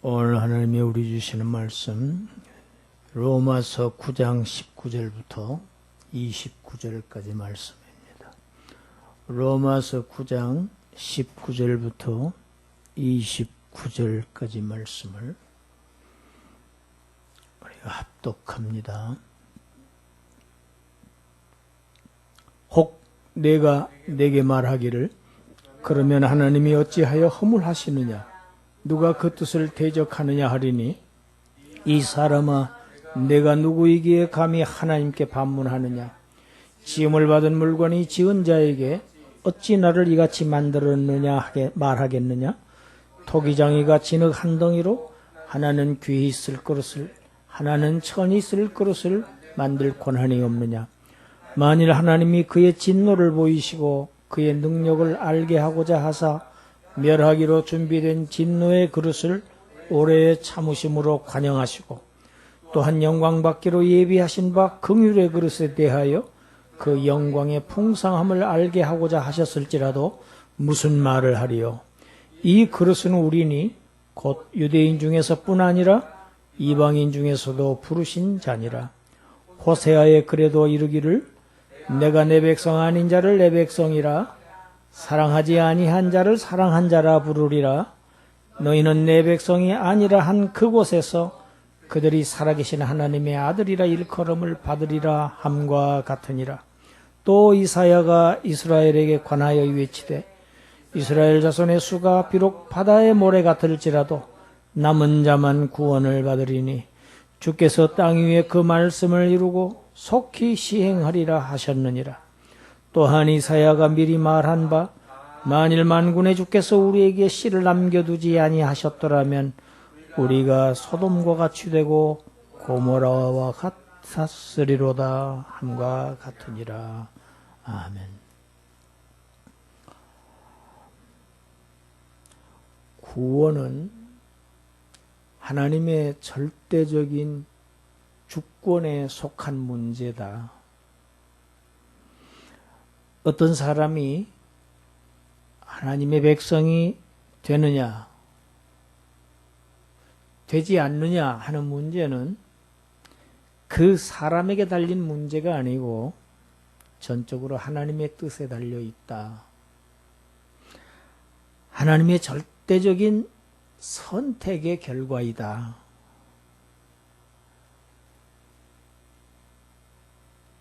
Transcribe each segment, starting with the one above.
오늘 하나님이 우리 주시는 말씀 로마서 9장 19절부터 29절까지 말씀입니다. 로마서 9장 19절부터 29절까지 말씀을 우리가 합독합니다. 혹 내가 내게 말하기를 그러면 하나님이 어찌하여 허물하시느냐 누가 그 뜻을 대적하느냐 하리니 이 사람아 내가 누구이기에 감히 하나님께 반문하느냐 지음을 받은 물건이 지은 자에게 어찌 나를 이같이 만들었느냐 말하겠느냐 토기장이가 진흙 한 덩이로 하나는 귀히 쓸 그릇을 하나는 천히 쓸 그릇을 만들 권한이 없느냐 만일 하나님이 그의 진노를 보이시고 그의 능력을 알게 하고자 하사 멸하기로 준비된 진노의 그릇을 오래의 참으심으로 관영하시고 또한 영광 받기로 예비하신 바 긍휼의 그릇에 대하여 그 영광의 풍성함을 알게 하고자 하셨을지라도 무슨 말을 하리요. 이 그릇은 우리니 곧 유대인 중에서뿐 아니라 이방인 중에서도 부르신 자니라. 호세아의 글에도 이르기를 내가 내 백성 아닌 자를 내 백성이라 사랑하지 아니한 자를 사랑한 자라 부르리라. 너희는 내 백성이 아니라 한 그곳에서 그들이 살아계신 하나님의 아들이라 일컬음을 받으리라 함과 같으니라. 또 이사야가 이스라엘에게 관하여 외치되 이스라엘 자손의 수가 비록 바다의 모래 같을지라도 남은 자만 구원을 받으리니 주께서 땅 위에 그 말씀을 이루고 속히 시행하리라 하셨느니라. 또한 이사야가 미리 말한 바 만일 만군의 주께서 우리에게 씨를 남겨두지 아니하셨더라면 우리가 소돔과 같이 되고 고모라와 같았으리로다 함과 같으니라. 아멘. 구원은 하나님의 절대적인 주권에 속한 문제다. 어떤 사람이 하나님의 백성이 되느냐, 되지 않느냐 하는 문제는 그 사람에게 달린 문제가 아니고 전적으로 하나님의 뜻에 달려 있다. 하나님의 절대적인 선택의 결과이다.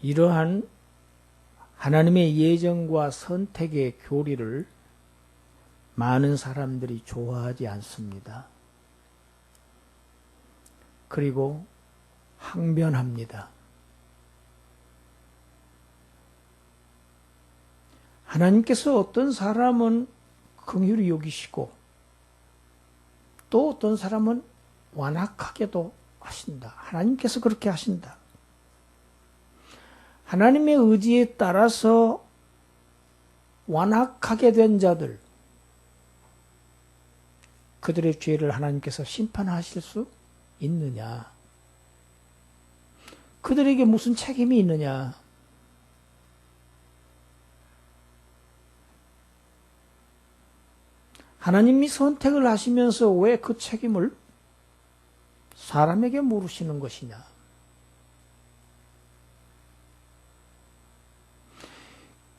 이러한 하나님의 예정과 선택의 교리를 많은 사람들이 좋아하지 않습니다. 그리고 항변합니다. 하나님께서 어떤 사람은 긍휼히 여기시고 또 어떤 사람은 완악하게도 하신다. 하나님께서 그렇게 하신다. 하나님의 의지에 따라서 완악하게 된 자들, 그들의 죄를 하나님께서 심판하실 수 있느냐? 그들에게 무슨 책임이 있느냐? 하나님이 선택을 하시면서 왜 그 책임을 사람에게 물으시는 것이냐?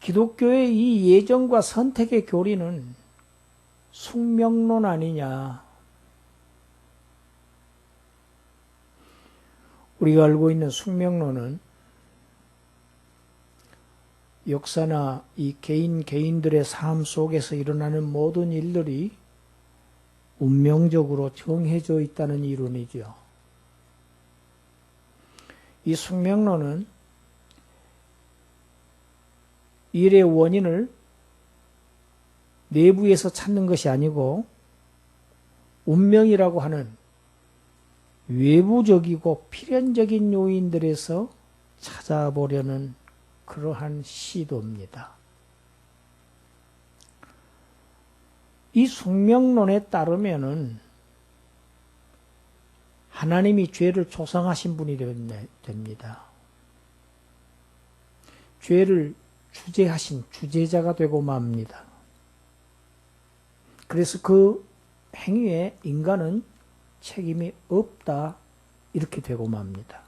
기독교의 이 예정과 선택의 교리는 숙명론 아니냐? 우리가 알고 있는 숙명론은 역사나 이 개인들의 삶 속에서 일어나는 모든 일들이 운명적으로 정해져 있다는 이론이죠. 이 숙명론은 일의 원인을 내부에서 찾는 것이 아니고 운명이라고 하는 외부적이고 필연적인 요인들에서 찾아보려는 그러한 시도입니다. 이 숙명론에 따르면은 하나님이 죄를 조성하신 분이 됩니다. 죄를 주재하신 주재자가 되고 맙니다. 그래서 그 행위에 인간은 책임이 없다. 이렇게 되고 맙니다.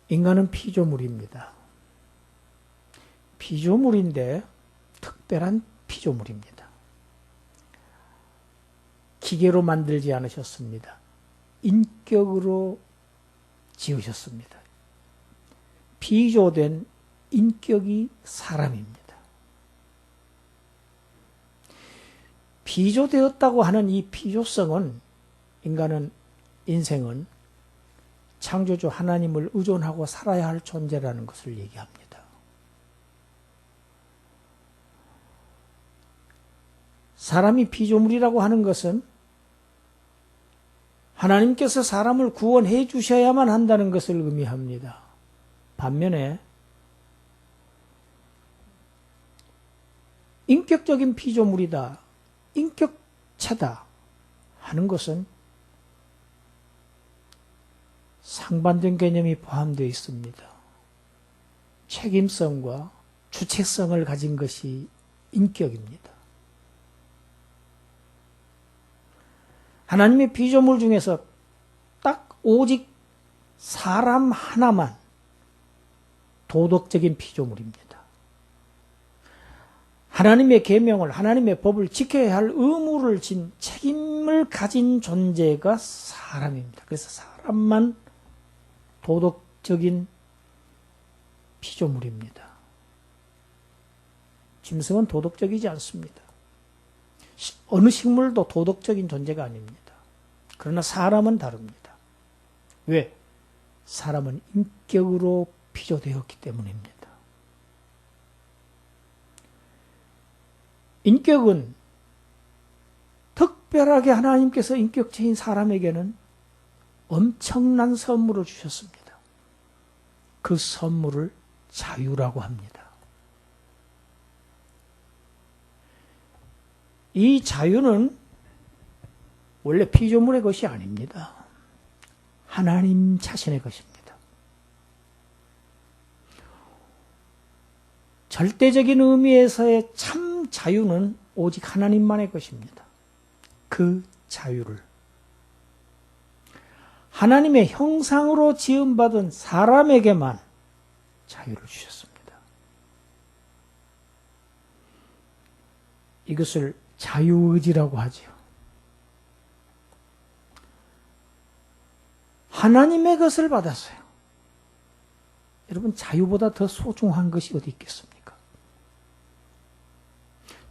인간은 피조물입니다. 피조물인데 특별한 피조물입니다. 기계로 만들지 않으셨습니다. 인격으로 지으셨습니다. 피조된 인격이 사람입니다. 피조되었다고 하는 이 피조성은 인생은 창조주 하나님을 의존하고 살아야 할 존재라는 것을 얘기합니다. 사람이 피조물이라고 하는 것은 하나님께서 사람을 구원해 주셔야만 한다는 것을 의미합니다. 반면에 인격적인 피조물이다, 인격체다 하는 것은 상반된 개념이 포함되어 있습니다. 책임성과 주체성을 가진 것이 인격입니다. 하나님의 피조물 중에서 딱 오직 사람 하나만 도덕적인 피조물입니다. 하나님의 계명을, 하나님의 법을 지켜야 할 의무를 진 책임을 가진 존재가 사람입니다. 그래서 사람만 도덕적인 피조물입니다. 짐승은 도덕적이지 않습니다. 어느 식물도 도덕적인 존재가 아닙니다. 그러나 사람은 다릅니다. 왜? 사람은 인격으로 피조되었기 때문입니다. 인격은 특별하게 하나님께서 인격체인 사람에게는 엄청난 선물을 주셨습니다. 그 선물을 자유라고 합니다. 이 자유는 원래 피조물의 것이 아닙니다. 하나님 자신의 것입니다. 절대적인 의미에서의 참 자유는 오직 하나님만의 것입니다. 그 자유를 하나님의 형상으로 지음받은 사람에게만 자유를 주셨습니다. 이것을 자유의지라고 하지요. 하나님의 것을 받았어요. 여러분, 자유보다 더 소중한 것이 어디 있겠습니까?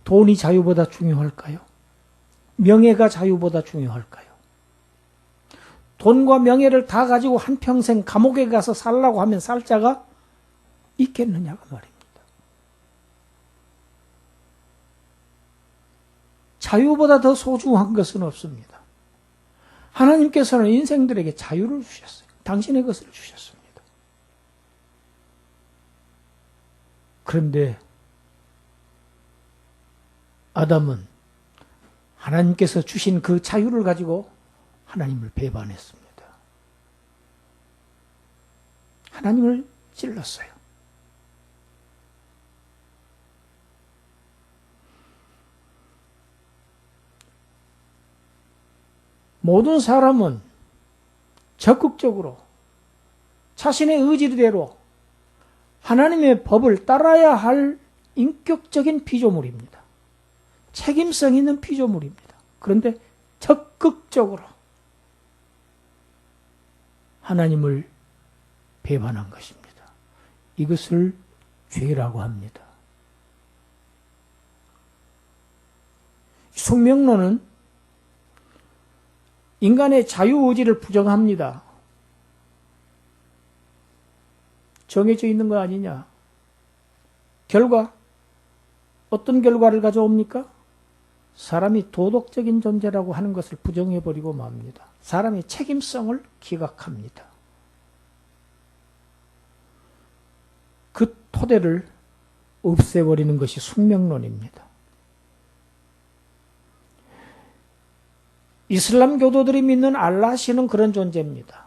돈이 자유보다 중요할까요? 명예가 자유보다 중요할까요? 돈과 명예를 다 가지고 한평생 감옥에 가서 살라고 하면 살 자가 있겠느냐가 말입니다. 자유보다 더 소중한 것은 없습니다. 하나님께서는 인생들에게 자유를 주셨어요. 당신의 것을 주셨습니다. 그런데 아담은 하나님께서 주신 그 자유를 가지고 하나님을 배반했습니다. 하나님을 찔렀어요. 모든 사람은 적극적으로 자신의 의지대로 하나님의 법을 따라야 할 인격적인 피조물입니다. 책임성 있는 피조물입니다. 그런데 적극적으로 하나님을 배반한 것입니다. 이것을 죄라고 합니다. 숙명론은 인간의 자유의지를 부정합니다. 정해져 있는 거 아니냐? 결과, 어떤 결과를 가져옵니까? 사람이 도덕적인 존재라고 하는 것을 부정해버리고 맙니다. 사람의 책임성을 기각합니다. 그 토대를 없애버리는 것이 숙명론입니다. 이슬람 교도들이 믿는 알라시는 그런 존재입니다.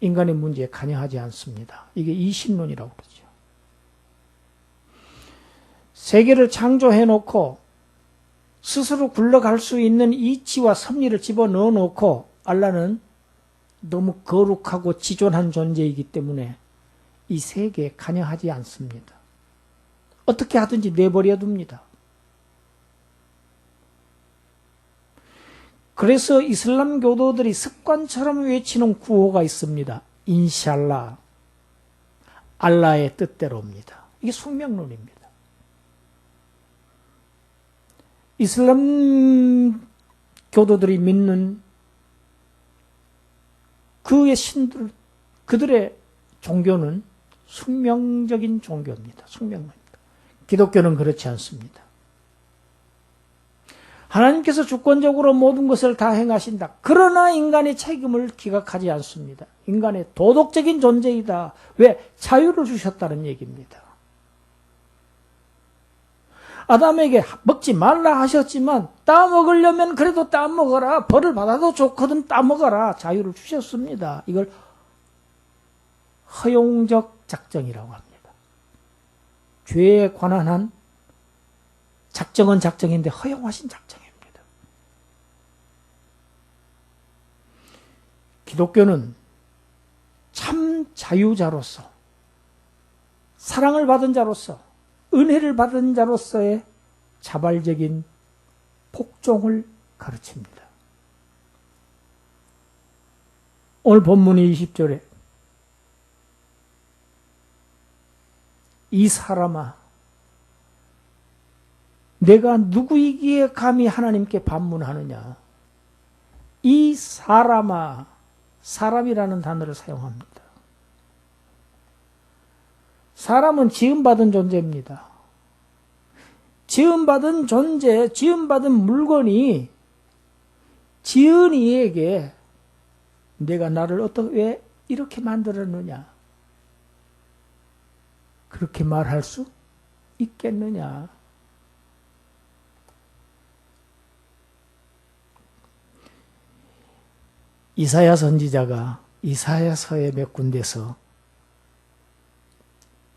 인간의 문제에 관여하지 않습니다. 이게 이신론이라고 그러죠. 세계를 창조해놓고 스스로 굴러갈 수 있는 이치와 섭리를 집어넣어 놓고 알라는 너무 거룩하고 지존한 존재이기 때문에 이 세계에 관여하지 않습니다. 어떻게 하든지 내버려 둡니다. 그래서 이슬람 교도들이 습관처럼 외치는 구호가 있습니다. 인샬라, 알라의 뜻대로입니다. 이게 숙명론입니다. 이슬람 교도들이 믿는 그의 신들, 그들의 종교는 숙명적인 종교입니다. 숙명론입니다. 기독교는 그렇지 않습니다. 하나님께서 주권적으로 모든 것을 다 행하신다. 그러나 인간의 책임을 기각하지 않습니다. 인간의 도덕적인 존재이다. 왜? 자유를 주셨다는 얘기입니다. 아담에게 먹지 말라 하셨지만 따먹으려면 그래도 따먹어라. 벌을 받아도 좋거든 따먹어라. 자유를 주셨습니다. 이걸 허용적 작정이라고 합니다. 죄에 관한 한 작정은 작정인데 허용하신 작정입니다. 기독교는 참 자유자로서, 사랑을 받은 자로서, 은혜를 받은 자로서의 자발적인 복종을 가르칩니다. 오늘 본문이 20절에 이 사람아, 내가 누구이기에 감히 하나님께 반문하느냐. 이 사람아, 사람이라는 단어를 사용합니다. 사람은 지음받은 존재입니다. 지음받은 존재, 지음받은 물건이 지은 이에게 내가 나를 왜 이렇게 만들었느냐. 그렇게 말할 수 있겠느냐. 이사야 선지자가 이사야서의 몇 군데서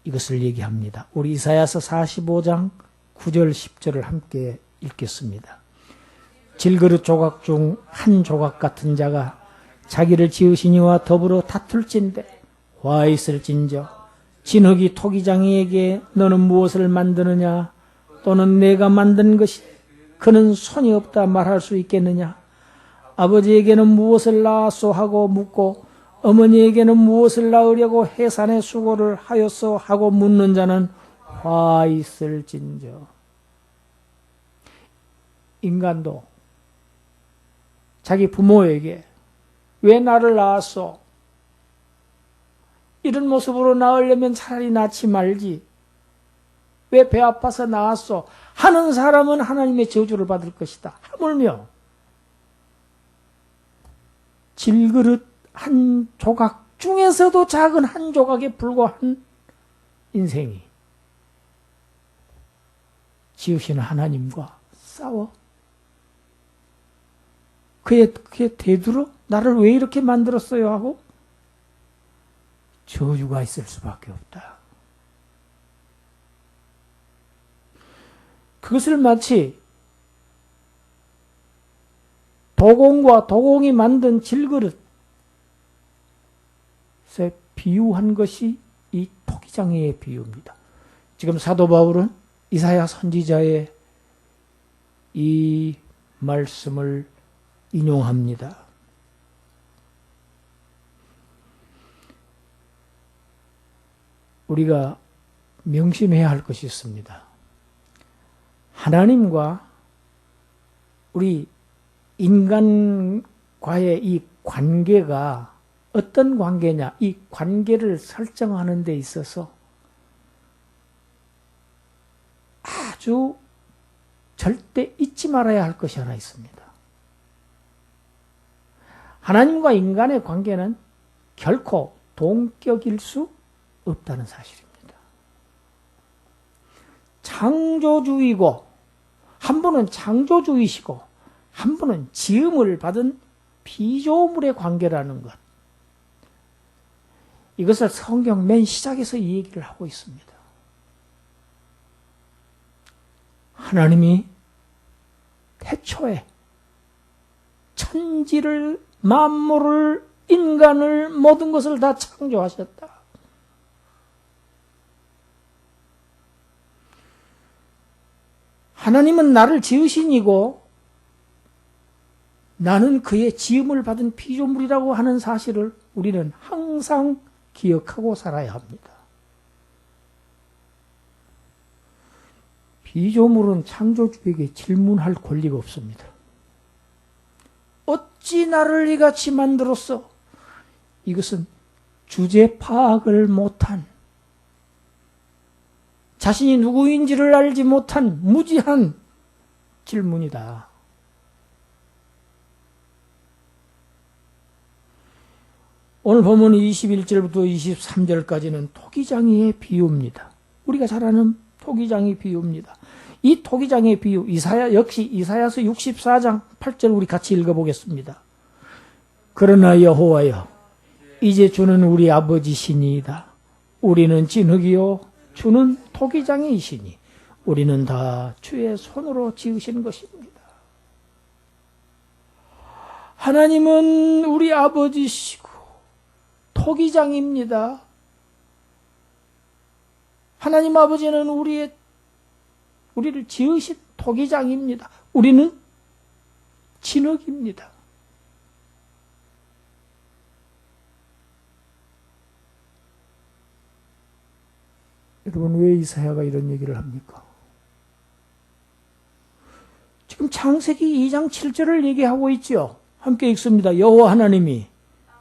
이것을 얘기합니다. 우리 이사야서 45장 9절 10절을 함께 읽겠습니다. 질그릇 조각 중 한 조각 같은 자가 자기를 지으신 이와 더불어 다툴진대 화 있을진저 진흙이 토기장이에게 너는 무엇을 만드느냐 또는 내가 만든 것이 그는 손이 없다 말할 수 있겠느냐. 아버지에게는 무엇을 낳았소 하고 묻고 어머니에게는 무엇을 낳으려고 해산의 수고를 하였소 하고 묻는 자는 화 있을진저. 인간도 자기 부모에게 왜 나를 낳았소? 이런 모습으로 낳으려면 차라리 낳지 말지. 왜 배 아파서 낳았소? 하는 사람은 하나님의 저주를 받을 것이다. 하물며 질그릇 한 조각 중에서도 작은 한 조각에 불과한 인생이 지으시는 하나님과 싸워. 그에 대두로 나를 왜 이렇게 만들었어요 하고 저주가 있을 수밖에 없다. 그것을 마치 도공과 도공이 만든 질그릇에 비유한 것이 이 토기장애의 비유입니다. 지금 사도 바울은 이사야 선지자의 이 말씀을 인용합니다. 우리가 명심해야 할 것이 있습니다. 하나님과 우리 인간과의 이 관계가 어떤 관계냐, 이 관계를 설정하는 데 있어서 아주 절대 잊지 말아야 할 것이 하나 있습니다. 하나님과 인간의 관계는 결코 동격일 수 없다는 사실입니다. 창조주이고 한 분은 창조주이시고 한 분은 지음을 받은 피조물의 관계라는 것. 이것을 성경 맨 시작에서 이 얘기를 하고 있습니다. 하나님이 태초에 천지를, 만물을, 인간을, 모든 것을 다 창조하셨다. 하나님은 나를 지으신 이고 나는 그의 지음을 받은 피조물이라고 하는 사실을 우리는 항상 기억하고 살아야 합니다. 피조물은 창조주에게 질문할 권리가 없습니다. 어찌 나를 이같이 만들었어? 이것은 주제 파악을 못한, 자신이 누구인지를 알지 못한 무지한 질문이다. 오늘 본문 21절부터 23절까지는 토기장이의 비유입니다. 우리가 잘 아는 토기장의 비유입니다. 이 토기장의 비유, 역시 이사야서 64장 8절 우리 같이 읽어보겠습니다. 그러나 여호와여, 이제 주는 우리 아버지시니이다. 우리는 진흙이요 주는 토기장이시니 우리는 다 주의 손으로 지으신 것입니다. 하나님은 우리 아버지시고 토기장입니다. 하나님 아버지는 우리를 지으신 토기장입니다. 우리는 진흙입니다. 여러분, 왜 이사야가 이런 얘기를 합니까? 지금 창세기 2장 7절을 얘기하고 있죠. 함께 읽습니다. 여호와 하나님이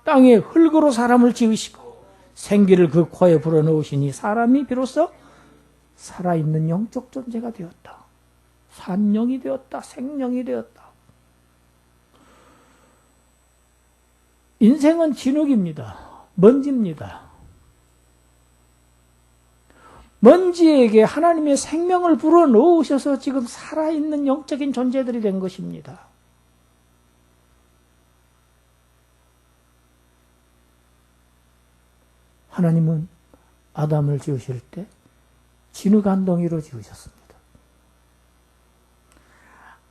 땅에 흙으로 사람을 지으시고 생기를 그 코에 불어넣으시니 사람이 비로소 살아있는 영적 존재가 되었다. 산영이 되었다. 생명이 되었다. 인생은 진흙입니다. 먼지입니다. 먼지에게 하나님의 생명을 불어넣으셔서 지금 살아있는 영적인 존재들이 된 것입니다. 하나님은 아담을 지으실 때 진흙 한 덩이로 지으셨습니다.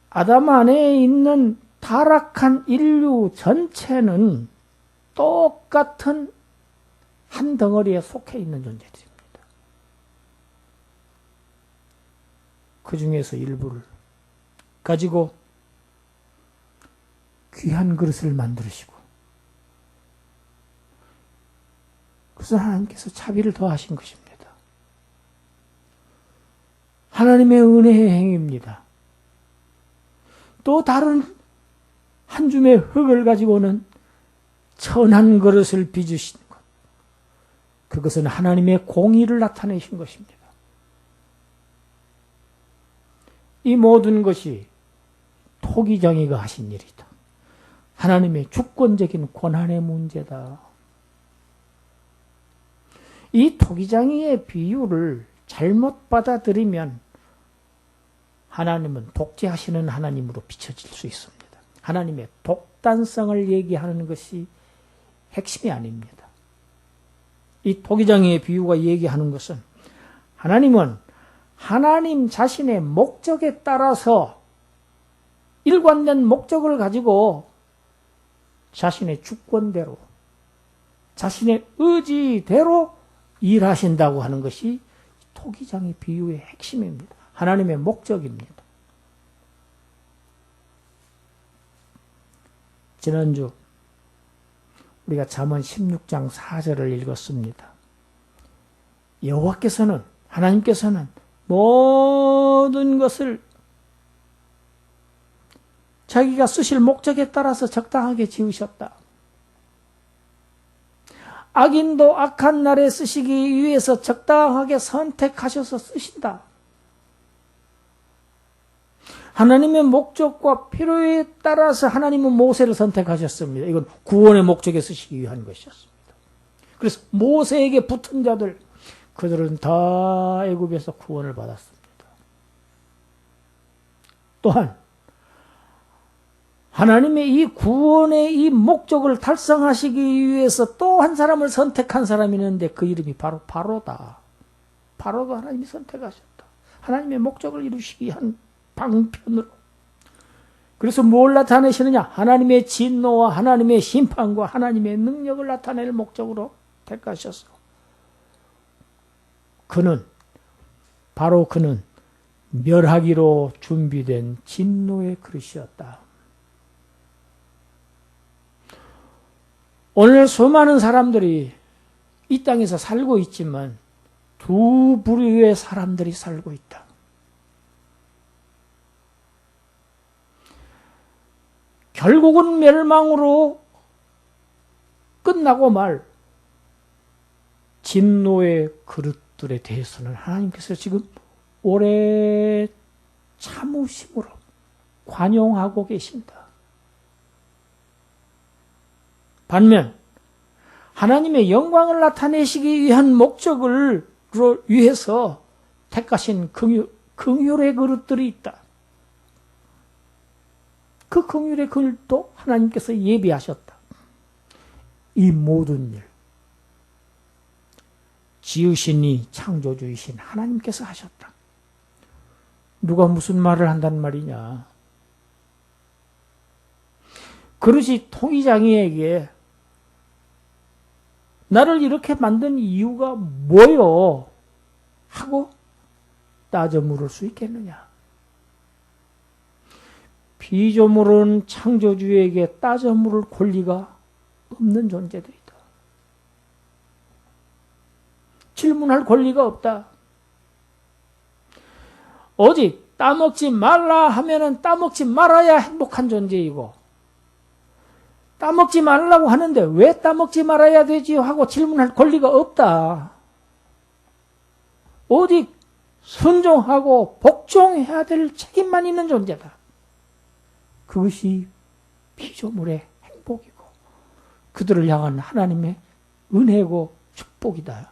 아담 안에 있는 타락한 인류 전체는 똑같은 한 덩어리에 속해 있는 존재들입니다. 그 중에서 일부를 가지고 귀한 그릇을 만드시고, 그래서 하나님께서 자비를 더하신 것입니다. 하나님의 은혜의 행위입니다. 또 다른 한 줌의 흙을 가지고는 천한 그릇을 빚으신 것, 그것은 하나님의 공의를 나타내신 것입니다. 이 모든 것이 토기장이가 하신 일이다. 하나님의 주권적인 권한의 문제다. 이 토기장이의 비유를 잘못 받아들이면 하나님은 독재하시는 하나님으로 비춰질 수 있습니다. 하나님의 독단성을 얘기하는 것이 핵심이 아닙니다. 이 토기장이의 비유가 얘기하는 것은 하나님은 하나님 자신의 목적에 따라서 일관된 목적을 가지고 자신의 주권대로, 자신의 의지대로 일하신다고 하는 것이 토기장의 비유의 핵심입니다. 하나님의 목적입니다. 지난주 우리가 잠언 16장 4절을 읽었습니다. 여호와께서는, 하나님께서는 모든 것을 자기가 쓰실 목적에 따라서 적당하게 지으셨다. 악인도 악한 날에 쓰시기 위해서 적당하게 선택하셔서 쓰신다. 하나님의 목적과 필요에 따라서 하나님은 모세를 선택하셨습니다. 이건 구원의 목적에 쓰시기 위한 것이었습니다. 그래서 모세에게 붙은 자들, 그들은 다 애굽에서 구원을 받았습니다. 또한 하나님의 이 구원의 이 목적을 달성하시기 위해서 또 한 사람을 선택한 사람이 있는데 그 이름이 바로 바로다. 바로도 하나님이 선택하셨다. 하나님의 목적을 이루시기 위한 방편으로 그래서 뭘 나타내시느냐? 하나님의 진노와 하나님의 심판과 하나님의 능력을 나타낼 목적으로 택하셨어. 바로 그는 멸하기로 준비된 진노의 그릇이었다. 오늘 수많은 사람들이 이 땅에서 살고 있지만 두 부류의 사람들이 살고 있다. 결국은 멸망으로 끝나고 말 진노의 그릇들에 대해서는 하나님께서 지금 오래 참으심으로 관용하고 계신다. 반면 하나님의 영광을 나타내시기 위한 목적을 위해서 택하신 긍휼의 그릇들이 있다. 그 긍휼의 그릇도 하나님께서 예비하셨다. 이 모든 일 지으시니 창조주이신 하나님께서 하셨다. 누가 무슨 말을 한단 말이냐. 그릇이 통이장이에게 나를 이렇게 만든 이유가 뭐요? 하고 따져 물을 수 있겠느냐. 피조물은 창조주에게 따져 물을 권리가 없는 존재들이다. 질문할 권리가 없다. 오직 따먹지 말라 하면은 따먹지 말아야 행복한 존재이고, 따먹지 말라고 하는데 왜 따먹지 말아야 되지 하고 질문할 권리가 없다. 오직 순종하고 복종해야 될 책임만 있는 존재다. 그것이 피조물의 행복이고 그들을 향한 하나님의 은혜고 축복이다.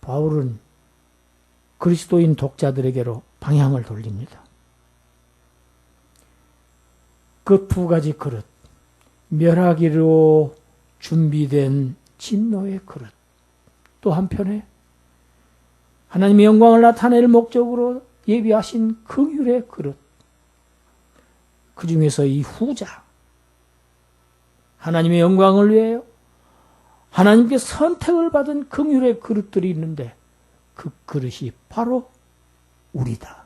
바울은 그리스도인 독자들에게로 방향을 돌립니다. 그 두 가지 그릇, 멸하기로 준비된 진노의 그릇, 또 한편에 하나님의 영광을 나타낼 목적으로 예비하신 긍휼의 그릇, 그 중에서 이 후자, 하나님의 영광을 위하여 하나님께 선택을 받은 긍휼의 그릇들이 있는데 그 그릇이 바로 우리다.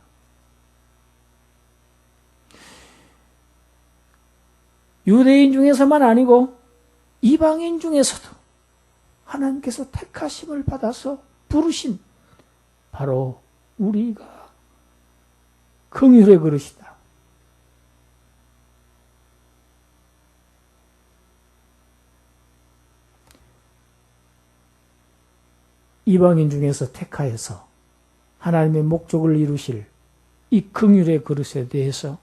유대인 중에서만 아니고 이방인 중에서도 하나님께서 택하심을 받아서 부르신 바로 우리가 긍휼의 그릇이다. 이방인 중에서 택하여서 하나님의 목적을 이루실 이 긍휼의 그릇에 대해서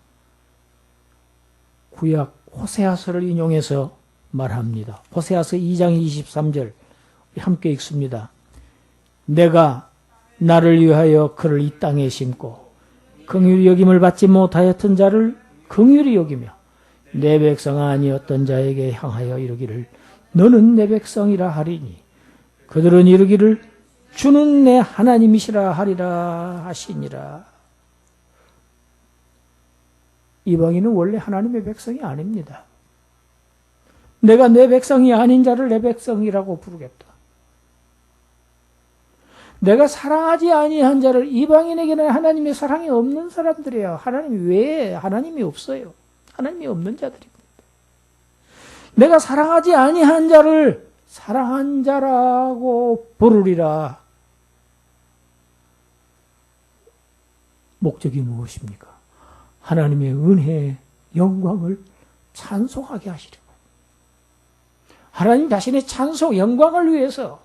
구약 호세아서를 인용해서 말합니다. 호세아서 2장 23절 함께 읽습니다. 내가 나를 위하여 그를 이 땅에 심고 긍휼히 여김을 받지 못하였던 자를 긍휼히 여기며 내 백성 아니었던 자에게 향하여 이르기를 너는 내 백성이라 하리니 그들은 이르기를 주는 내 하나님이시라 하리라 하시니라. 이방인은 원래 하나님의 백성이 아닙니다. 내가 내 백성이 아닌 자를 내 백성이라고 부르겠다. 내가 사랑하지 아니한 자를, 이방인에게는 하나님의 사랑이 없는 사람들이에요. 하나님 외에 하나님이 없어요. 하나님이 없는 자들입니다. 내가 사랑하지 아니한 자를 사랑한 자라고 부르리라. 목적이 무엇입니까? 하나님의 은혜의 영광을 찬송하게 하시려고. 하나님 자신의 찬송, 영광을 위해서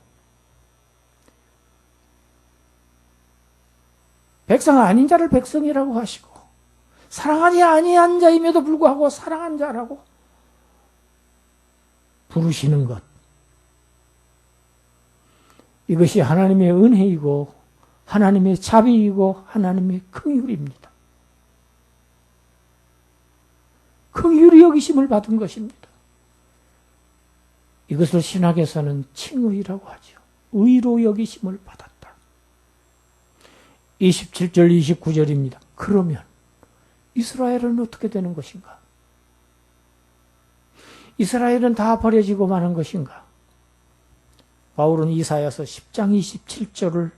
백성 아닌 자를 백성이라고 하시고 사랑하지 아니한 자임에도 불구하고 사랑한 자라고 부르시는 것. 이것이 하나님의 은혜이고 하나님의 자비이고 하나님의 긍휼입니다. 긍휼히 여기심을 받은 것입니다. 이것을 신학에서는 칭의라고 하죠. 의로 여기심을 받았다. 27절 29절입니다. 그러면 이스라엘은 어떻게 되는 것인가? 이스라엘은 다 버려지고 마는 것인가? 바울은 이사야서 10장 27절을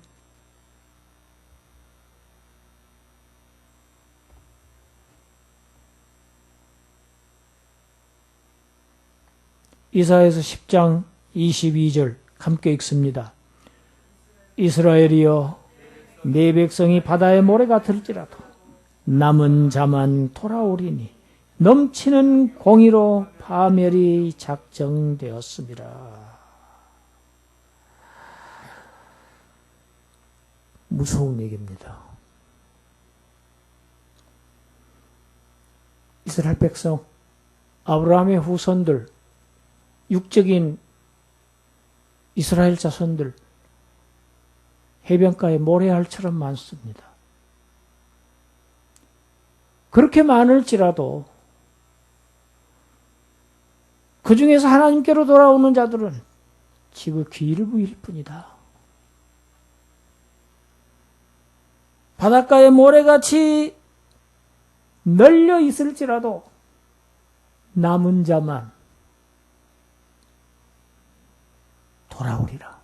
이사야서 10장 22절 함께 읽습니다. 이스라엘이여 내 백성이 바다의 모래 같을지라도 남은 자만 돌아오리니 넘치는 공의로 파멸이 작정되었습니다. 무서운 얘기입니다. 이스라엘 백성, 아브라함의 후손들, 육적인 이스라엘 자손들, 해변가에 모래알처럼 많습니다. 그렇게 많을지라도 그 중에서 하나님께로 돌아오는 자들은 지극히 일부일 뿐이다. 바닷가에 모래같이 널려 있을지라도 남은 자만 돌아오리라.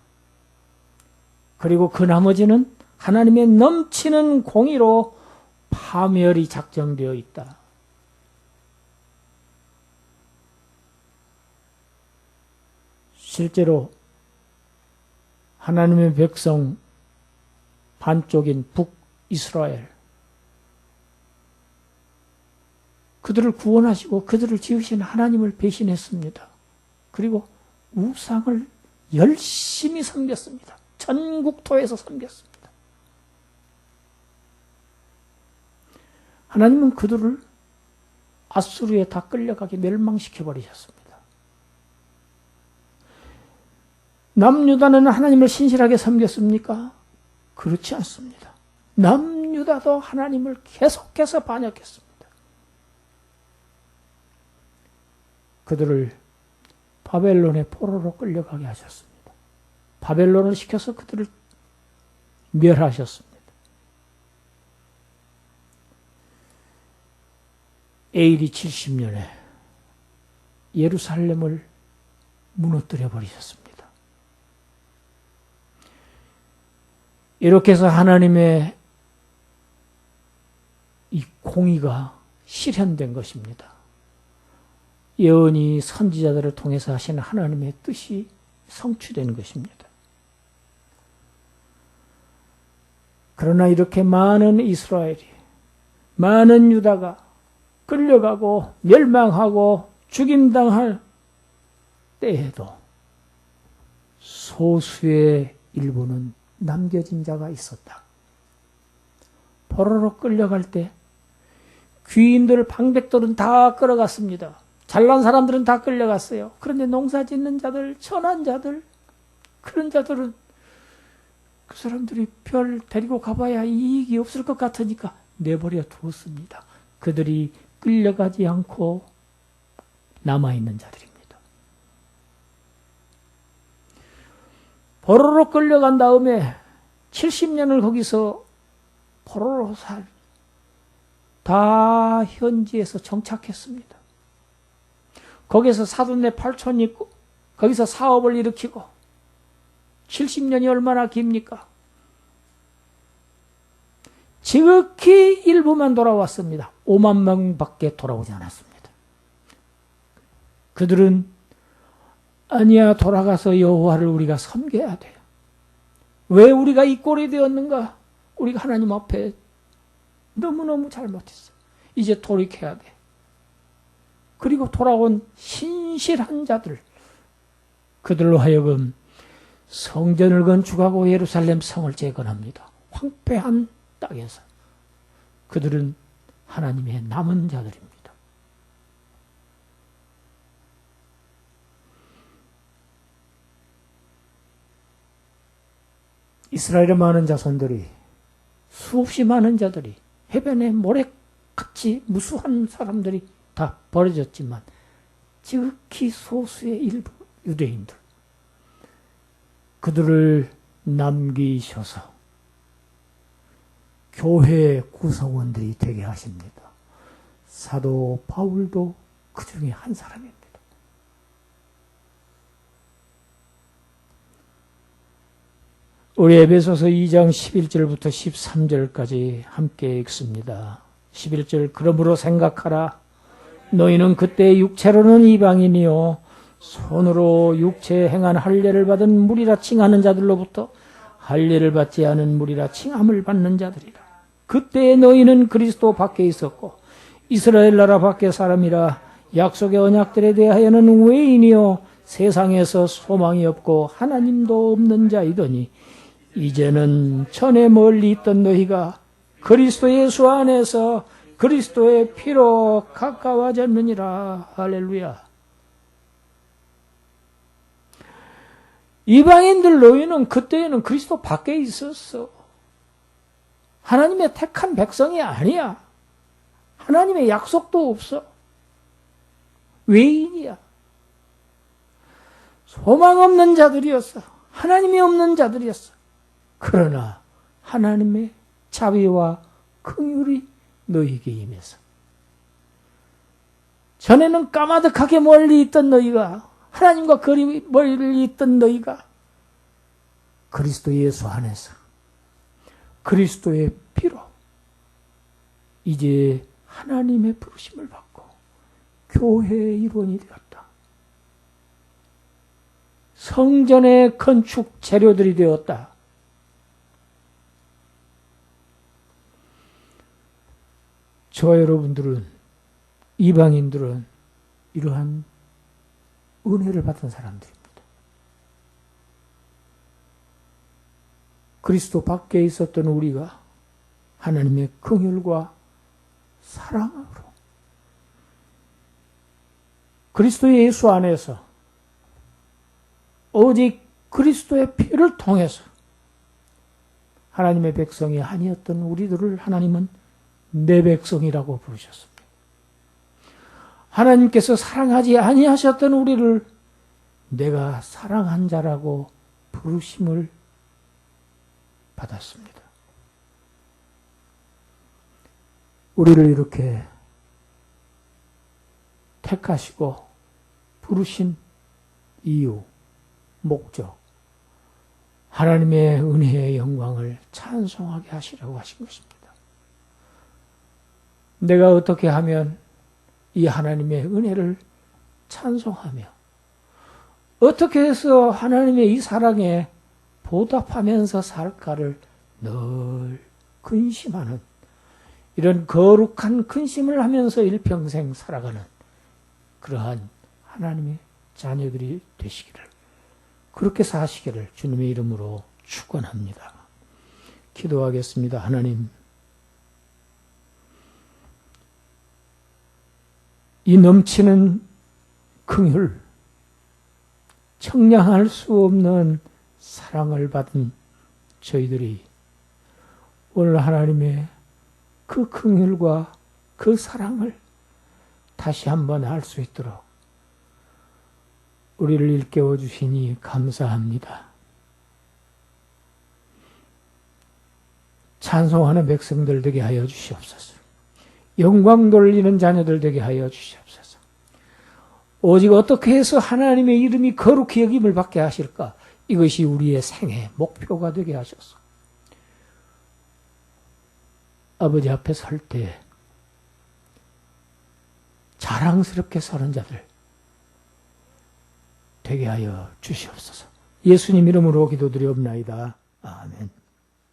그리고 그 나머지는 하나님의 넘치는 공의로 파멸이 작정되어 있다. 실제로 하나님의 백성 반쪽인 북이스라엘, 그들을 구원하시고 그들을 지으신 하나님을 배신했습니다. 그리고 우상을 열심히 섬겼습니다. 전국토에서 섬겼습니다. 하나님은 그들을 아수르에 다 끌려가게 멸망시켜버리셨습니다. 남유다는 하나님을 신실하게 섬겼습니까? 그렇지 않습니다. 남유다도 하나님을 계속해서 반역했습니다. 그들을 바벨론의 포로로 끌려가게 하셨습니다. 바벨론을 시켜서 그들을 멸하셨습니다. AD 70년에 예루살렘을 무너뜨려 버리셨습니다. 이렇게 해서 하나님의 이 공의가 실현된 것입니다. 예언이 선지자들을 통해서 하시는 하나님의 뜻이 성취된 것입니다. 그러나 이렇게 많은 이스라엘이, 많은 유다가 끌려가고 멸망하고 죽임당할 때에도 소수의 일부는 남겨진 자가 있었다. 포로로 끌려갈 때 귀인들, 방백들은 다 끌어갔습니다. 잘난 사람들은 다 끌려갔어요. 그런데 농사 짓는 자들, 천한 자들, 그런 자들은 그 사람들이 별 데리고 가봐야 이익이 없을 것 같으니까 내버려 두었습니다. 그들이 끌려가지 않고 남아있는 자들입니다. 포로로 끌려간 다음에 70년을 거기서 포로로 다 현지에서 정착했습니다. 거기서 사돈네 팔촌 있고 거기서 사업을 일으키고 70년이 얼마나 깁니까? 지극히 일부만 돌아왔습니다. 5만 명밖에 돌아오지 않았습니다. 그들은 아니야, 돌아가서 여호와를 우리가 섬겨야 돼. 왜 우리가 이 꼴이 되었는가? 우리가 하나님 앞에 너무너무 잘못했어. 이제 돌이켜야 돼. 그리고 돌아온 신실한 자들, 그들로 하여금 성전을 건축하고 예루살렘 성을 재건합니다. 황폐한 땅에서. 그들은 하나님의 남은 자들입니다. 이스라엘의 많은 자손들이, 수없이 많은 자들이, 해변에 모래같이 무수한 사람들이 다 버려졌지만 지극히 소수의 일부 유대인들, 그들을 남기셔서 교회 구성원들이 되게 하십니다. 사도 바울도 그 중에 한 사람입니다. 우리 에베소서 2장 11절부터 13절까지 함께 읽습니다. 11절 그러므로 생각하라. 너희는 그때 육체로는 이방인이요 손으로 육체에 행한 할례를 받은 무리라 칭하는 자들로부터 할례를 받지 않은 무리라 칭함을 받는 자들이라. 그때 너희는 그리스도 밖에 있었고 이스라엘 나라 밖에 사람이라 약속의 언약들에 대하여는 외인이요 세상에서 소망이 없고 하나님도 없는 자이더니 이제는 전에 멀리 있던 너희가 그리스도 예수 안에서 그리스도의 피로 가까워졌느니라. 할렐루야. 이방인들 너희는 그때에는 그리스도 밖에 있었어. 하나님의 택한 백성이 아니야. 하나님의 약속도 없어. 외인이야. 소망 없는 자들이었어. 하나님이 없는 자들이었어. 그러나 하나님의 자비와 긍휼이 너희에게 임해서 전에는 까마득하게 멀리 있던 너희가 하나님과 거리 멀리 있던 너희가 그리스도 예수 안에서 그리스도의 피로 이제 하나님의 부르심을 받고 교회의 일원이 되었다. 성전의 건축 재료들이 되었다. 저와 여러분들은, 이방인들은 이러한 은혜를 받은 사람들입니다. 그리스도 밖에 있었던 우리가 하나님의 긍휼과 사랑으로 그리스도 예수 안에서 오직 그리스도의 피를 통해서 하나님의 백성이 아니었던 우리들을 하나님은 내 백성이라고 부르셨습니다. 하나님께서 사랑하지 아니하셨던 우리를 내가 사랑한 자라고 부르심을 받았습니다. 우리를 이렇게 택하시고 부르신 이유, 목적, 하나님의 은혜의 영광을 찬송하게 하시라고 하신 것입니다. 내가 어떻게 하면 이 하나님의 은혜를 찬송하며 어떻게 해서 하나님의 이 사랑에 보답하면서 살까를 늘 근심하는 이런 거룩한 근심을 하면서 일평생 살아가는 그러한 하나님의 자녀들이 되시기를, 그렇게 사시기를 주님의 이름으로 축원합니다. 기도하겠습니다. 하나님, 이 넘치는 긍휼, 청량할 수 없는 사랑을 받은 저희들이 오늘 하나님의 그 긍휼과 그 사랑을 다시 한번 알 수 있도록 우리를 일깨워 주시니 감사합니다. 찬송하는 백성들 되게 하여 주시옵소서. 영광 돌리는 자녀들 되게 하여 주시옵소서. 오직 어떻게 해서 하나님의 이름이 거룩히 여김을 받게 하실까? 이것이 우리의 생애 목표가 되게 하셔서 아버지 앞에 설 때 자랑스럽게 서는 자들 되게 하여 주시옵소서. 예수님 이름으로 기도드리옵나이다. 아멘.